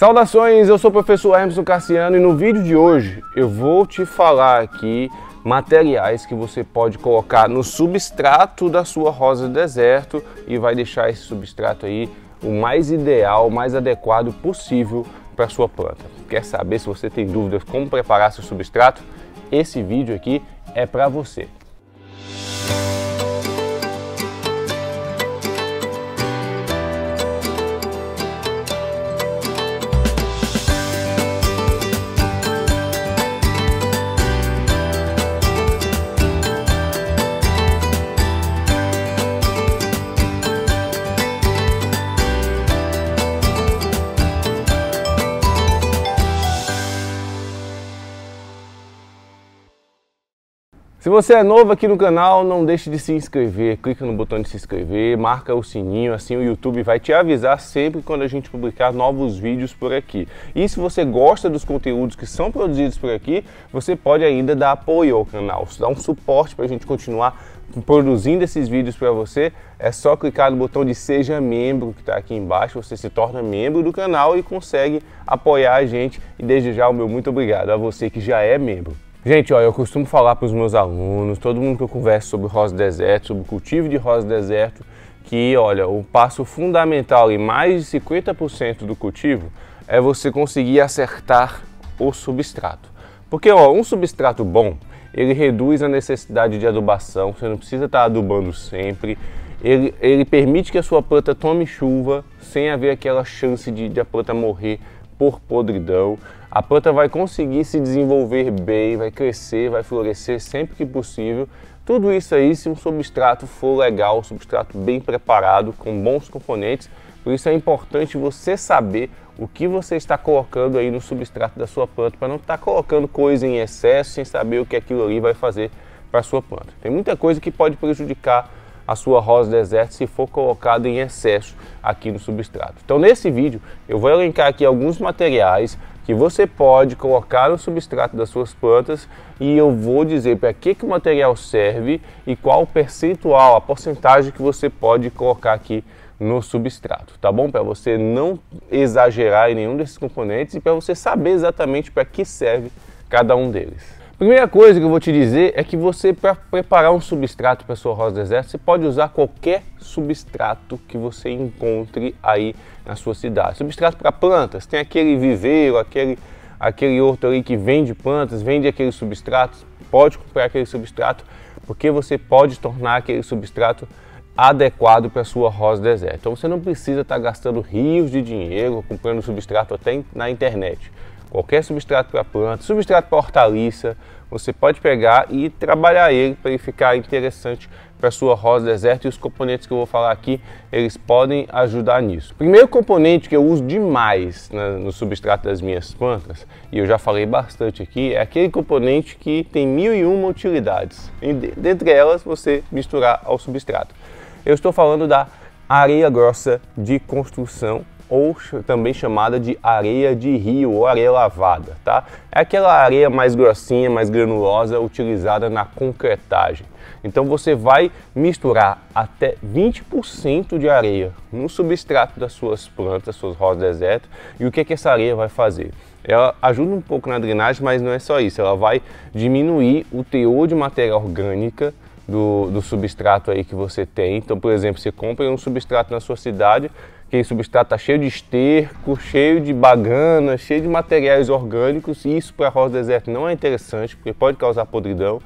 Saudações, eu sou o professor Emerson Cassiano e no vídeo de hoje eu vou te falar aqui materiais que você pode colocar no substrato da sua rosa do deserto e vai deixar esse substrato aí o mais ideal, o mais adequado possível para a sua planta. Quer saber se você tem dúvidas como preparar seu substrato? Esse vídeo aqui é para você. Se você é novo aqui no canal, não deixe de se inscrever, clica no botão de se inscrever, marca o sininho, assim o YouTube vai te avisar sempre quando a gente publicar novos vídeos por aqui. E se você gosta dos conteúdos que são produzidos por aqui, você pode ainda dar apoio ao canal, dar um suporte para a gente continuar produzindo esses vídeos para você. É só clicar no botão de seja membro que está aqui embaixo, você se torna membro do canal e consegue apoiar a gente. E desde já o meu muito obrigado a você que já é membro. Gente, ó, eu costumo falar para os meus alunos, todo mundo que eu converso sobre rosa do deserto, sobre o cultivo de rosa do deserto, que, olha, o passo fundamental em mais de 50% do cultivo é você conseguir acertar o substrato. Porque, ó, um substrato bom, ele reduz a necessidade de adubação, você não precisa estar adubando sempre, ele permite que a sua planta tome chuva sem haver aquela chance de a planta morrer por podridão. A planta vai conseguir se desenvolver bem, vai crescer, vai florescer sempre que possível. Tudo isso aí se um substrato for legal, um substrato bem preparado, com bons componentes. Por isso é importante você saber o que você está colocando aí no substrato da sua planta, para não estar colocando coisa em excesso sem saber o que aquilo ali vai fazer para a sua planta. Tem muita coisa que pode prejudicar a sua rosa do deserto se for colocada em excesso aqui no substrato. Então nesse vídeo eu vou elencar aqui alguns materiais que você pode colocar no substrato das suas plantas e eu vou dizer para que o material serve e qual o percentual, a porcentagem que você pode colocar aqui no substrato, tá bom? Para você não exagerar em nenhum desses componentes e para você saber exatamente para que serve cada um deles. Primeira coisa que eu vou te dizer é que você, para preparar um substrato para a sua rosa do deserto, você pode usar qualquer substrato que você encontre aí na sua cidade. Substrato para plantas, tem aquele viveiro, aquele outro ali que vende plantas, vende aquele substrato, pode comprar aquele substrato, porque você pode tornar aquele substrato adequado para a sua rosa do deserto. Então você não precisa estar gastando rios de dinheiro comprando substrato até na internet. Qualquer substrato para planta, substrato para hortaliça, você pode pegar e trabalhar ele para ele ficar interessante para a sua rosa do deserto, e os componentes que eu vou falar aqui, eles podem ajudar nisso. Primeiro componente que eu uso demais no substrato das minhas plantas, e eu já falei bastante aqui, é aquele componente que tem 1001 utilidades, e dentre elas você misturar ao substrato. Eu estou falando da areia grossa de construção, ou também chamada de areia de rio ou areia lavada, tá? É aquela areia mais grossinha, mais granulosa, utilizada na concretagem. Então você vai misturar até 20% de areia no substrato das suas plantas, suas rosas do deserto. E o que essa areia vai fazer? Ela ajuda um pouco na drenagem, mas não é só isso. Ela vai diminuir o teor de matéria orgânica do substrato aí que você tem. Então, por exemplo, você compra um substrato na sua cidade, aquele substrato está cheio de esterco, cheio de bagana, cheio de materiais orgânicos, e isso para a rosa do deserto não é interessante, porque pode causar podridão.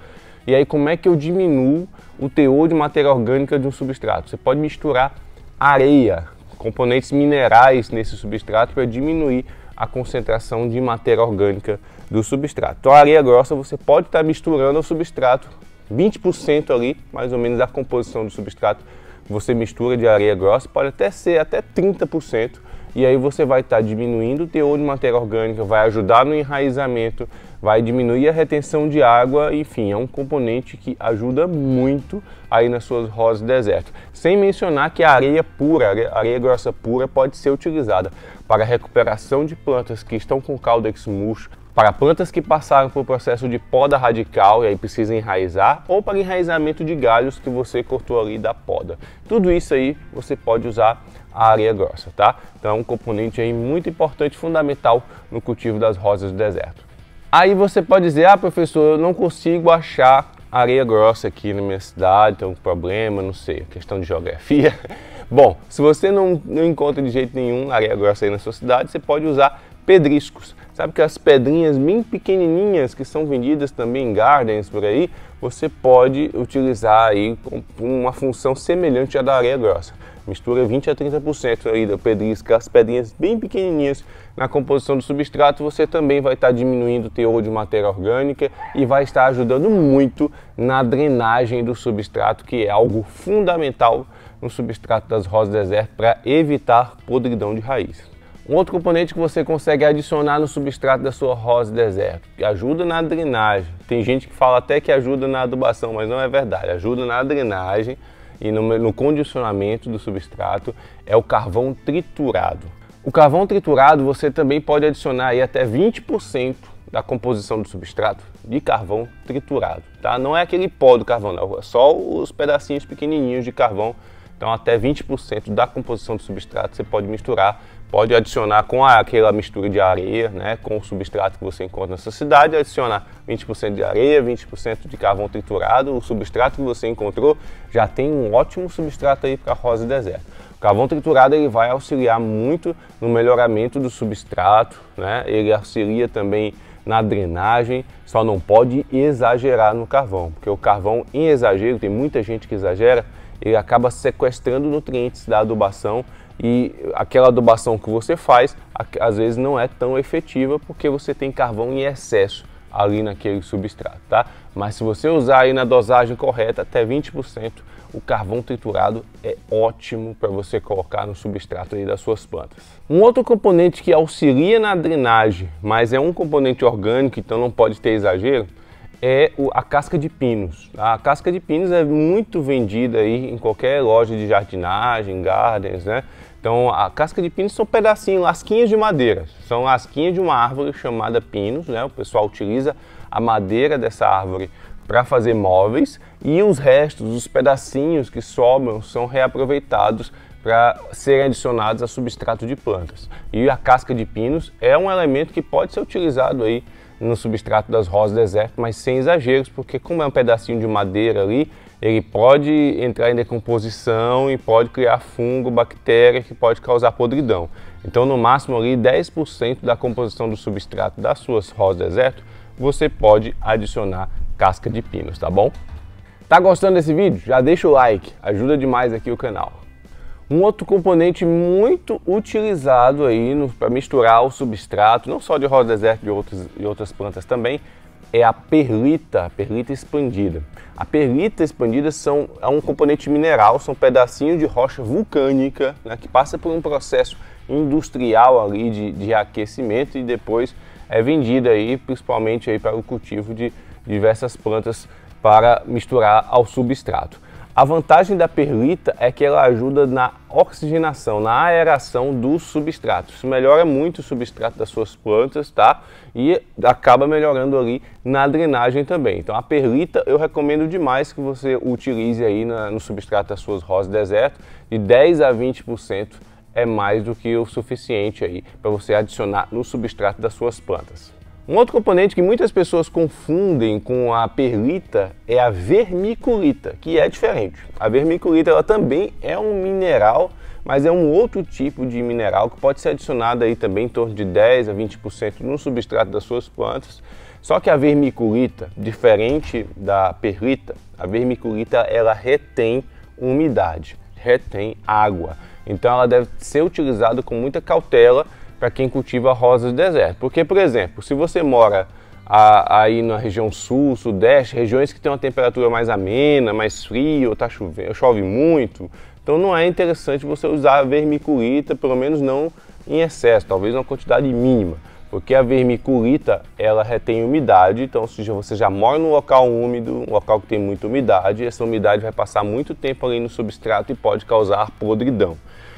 E aí como é que eu diminuo o teor de matéria orgânica de um substrato? Você pode misturar areia, componentes minerais nesse substrato para diminuir a concentração de matéria orgânica do substrato. Então a areia grossa você pode estar misturando ao substrato, 20% ali, mais ou menos, da composição do substrato, você mistura de areia grossa, pode até ser até 30%, e aí você vai estar diminuindo o teor de matéria orgânica, vai ajudar no enraizamento, vai diminuir a retenção de água, enfim, é um componente que ajuda muito aí nas suas rosas do deserto. Sem mencionar que a areia pura, a areia grossa pura, pode ser utilizada para a recuperação de plantas que estão com caudex murcho, para plantas que passaram por processo de poda radical e aí precisam enraizar, ou para enraizamento de galhos que você cortou ali da poda. Tudo isso aí você pode usar a areia grossa, tá? Então é um componente aí muito importante, fundamental no cultivo das rosas do deserto. Aí você pode dizer, ah, professor, eu não consigo achar areia grossa aqui na minha cidade, tem um problema, não sei, questão de geografia. Bom, se você não encontra de jeito nenhum areia grossa aí na sua cidade, você pode usar pedriscos. Sabe que as pedrinhas bem pequenininhas que são vendidas também em gardens por aí, você pode utilizar aí com uma função semelhante à da areia grossa. Mistura 20 a 30% aí do pedrisco, as pedrinhas bem pequenininhas na composição do substrato, você também vai estar diminuindo o teor de matéria orgânica e vai estar ajudando muito na drenagem do substrato, que é algo fundamental no substrato das rosas do deserto para evitar podridão de raiz. Um outro componente que você consegue adicionar no substrato da sua rosa do deserto, que ajuda na drenagem. Tem gente que fala até que ajuda na adubação, mas não é verdade. Ajuda na drenagem e no condicionamento do substrato é o carvão triturado. O carvão triturado você também pode adicionar aí até 20% da composição do substrato de carvão triturado, tá? Não é aquele pó do carvão, não, é só os pedacinhos pequenininhos de carvão. Então até 20% da composição do substrato você pode misturar, pode adicionar com aquela mistura de areia, né, com o substrato que você encontra na sua cidade, adicionar 20% de areia, 20% de carvão triturado, o substrato que você encontrou já tem um ótimo substrato aí para a rosa do deserto. O carvão triturado ele vai auxiliar muito no melhoramento do substrato, né, ele auxilia também na drenagem, só não pode exagerar no carvão, porque o carvão em exagero, tem muita gente que exagera, ele acaba sequestrando nutrientes da adubação e aquela adubação que você faz, às vezes não é tão efetiva porque você tem carvão em excesso ali naquele substrato, tá? Mas se você usar aí na dosagem correta, até 20%, o carvão triturado é ótimo para você colocar no substrato aí das suas plantas. Um outro componente que auxilia na drenagem, mas é um componente orgânico, então não pode ter exagero, é a casca de pinos. A casca de pinos é muito vendida aí em qualquer loja de jardinagem, gardens, né? Então a casca de pinos são pedacinhos, lasquinhas de madeira. São lasquinhas de uma árvore chamada pinos, né? O pessoal utiliza a madeira dessa árvore para fazer móveis e os restos, os pedacinhos que sobram são reaproveitados para serem adicionados a substrato de plantas. E a casca de pinos é um elemento que pode ser utilizado aí no substrato das rosas do deserto, mas sem exageros, porque como é um pedacinho de madeira ali, ele pode entrar em decomposição e pode criar fungo, bactéria que pode causar podridão. Então no máximo ali 10% da composição do substrato das suas rosas do deserto, você pode adicionar casca de pinos, tá bom? Tá gostando desse vídeo? Já deixa o like, ajuda demais aqui o canal. Um outro componente muito utilizado aí para misturar o substrato, não só de rosa do deserto, de outras plantas também, é a perlita expandida. A perlita expandida é um componente mineral, são pedacinhos de rocha vulcânica, né, que passa por um processo industrial ali de aquecimento e depois é vendida aí, principalmente aí para o cultivo de diversas plantas para misturar ao substrato. A vantagem da perlita é que ela ajuda na oxigenação, na aeração dos substratos. Isso melhora muito o substrato das suas plantas, tá? E acaba melhorando ali na drenagem também. Então a perlita eu recomendo demais que você utilize aí no substrato das suas rosas do deserto. De 10 a 20% é mais do que o suficiente aí para você adicionar no substrato das suas plantas. Um outro componente que muitas pessoas confundem com a perlita é a vermiculita, que é diferente. A vermiculita ela também é um mineral, mas é um outro tipo de mineral que pode ser adicionado aí também em torno de 10 a 20% no substrato das suas plantas. Só que a vermiculita, diferente da perlita, a vermiculita ela retém umidade, retém água. Então ela deve ser utilizada com muita cautela para quem cultiva rosas do deserto. Porque, por exemplo, se você mora aí na região sul, sudeste, regiões que tem uma temperatura mais amena, mais fria, ou tá chovendo, chove muito, então não é interessante você usar a vermiculita, pelo menos não em excesso, talvez uma quantidade mínima, porque a vermiculita ela retém umidade, então se você já mora num local úmido, um local que tem muita umidade, essa umidade vai passar muito tempo ali no substrato e pode causar podridão.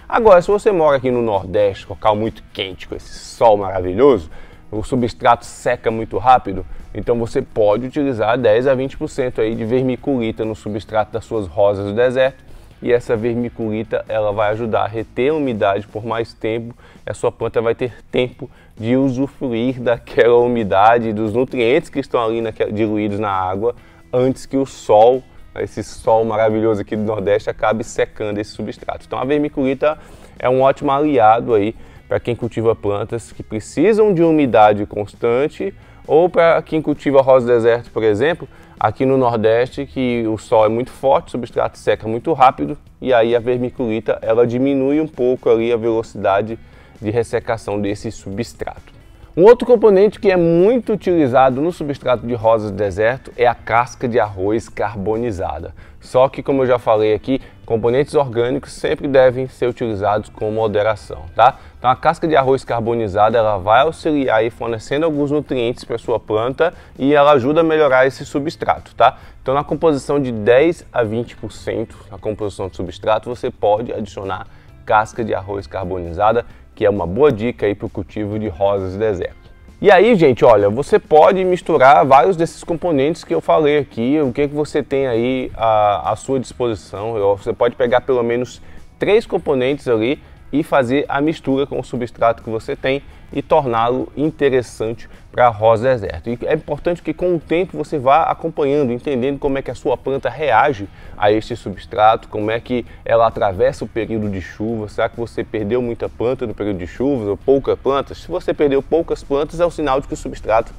Agora, se você mora aqui no Nordeste, local muito quente, com esse sol maravilhoso, o substrato seca muito rápido, então você pode utilizar 10 a 20% aí de vermiculita no substrato das suas rosas do deserto, e essa vermiculita ela vai ajudar a reter a umidade por mais tempo, e a sua planta vai ter tempo de usufruir daquela umidade, dos nutrientes que estão ali diluídos na água, antes que o sol, esse sol maravilhoso aqui do Nordeste, acabe secando esse substrato. Então a vermiculita é um ótimo aliado aí para quem cultiva plantas que precisam de umidade constante, ou para quem cultiva rosa do deserto, por exemplo, aqui no Nordeste, que o sol é muito forte, o substrato seca muito rápido, e aí a vermiculita ela diminui um pouco ali a velocidade de ressecação desse substrato. Um outro componente que é muito utilizado no substrato de rosas do deserto é a casca de arroz carbonizada. Só que, como eu já falei aqui, componentes orgânicos sempre devem ser utilizados com moderação, tá? Então a casca de arroz carbonizada ela vai auxiliar aí fornecendo alguns nutrientes para sua planta e ela ajuda a melhorar esse substrato, tá? Então na composição de 10 a 20% na composição do substrato você pode adicionar casca de arroz carbonizada, que é uma boa dica aí para o cultivo de rosas do deserto. E aí, gente, olha, você pode misturar vários desses componentes que eu falei aqui, o que você tem aí à sua disposição. Você pode pegar pelo menos 3 componentes ali e fazer a mistura com o substrato que você tem e torná-lo interessante para a rosa do deserto. E é importante que com o tempo você vá acompanhando, entendendo como é que a sua planta reage a este substrato, como é que ela atravessa o período de chuva. Será que você perdeu muita planta no período de chuvas ou poucas plantas? Se você perdeu poucas plantas, é um sinal de que o substrato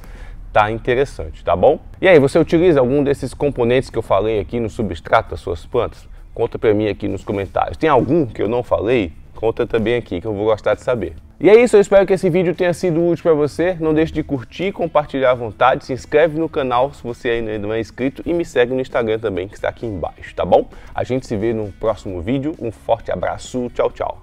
está interessante, tá bom? E aí, você utiliza algum desses componentes que eu falei aqui no substrato das suas plantas? Conta para mim aqui nos comentários. Tem algum que eu não falei? Conta também aqui que eu vou gostar de saber. E é isso, eu espero que esse vídeo tenha sido útil para você. Não deixe de curtir, compartilhar à vontade, se inscreve no canal se você ainda não é inscrito e me segue no Instagram também, que está aqui embaixo, tá bom? A gente se vê no próximo vídeo. Um forte abraço, tchau, tchau.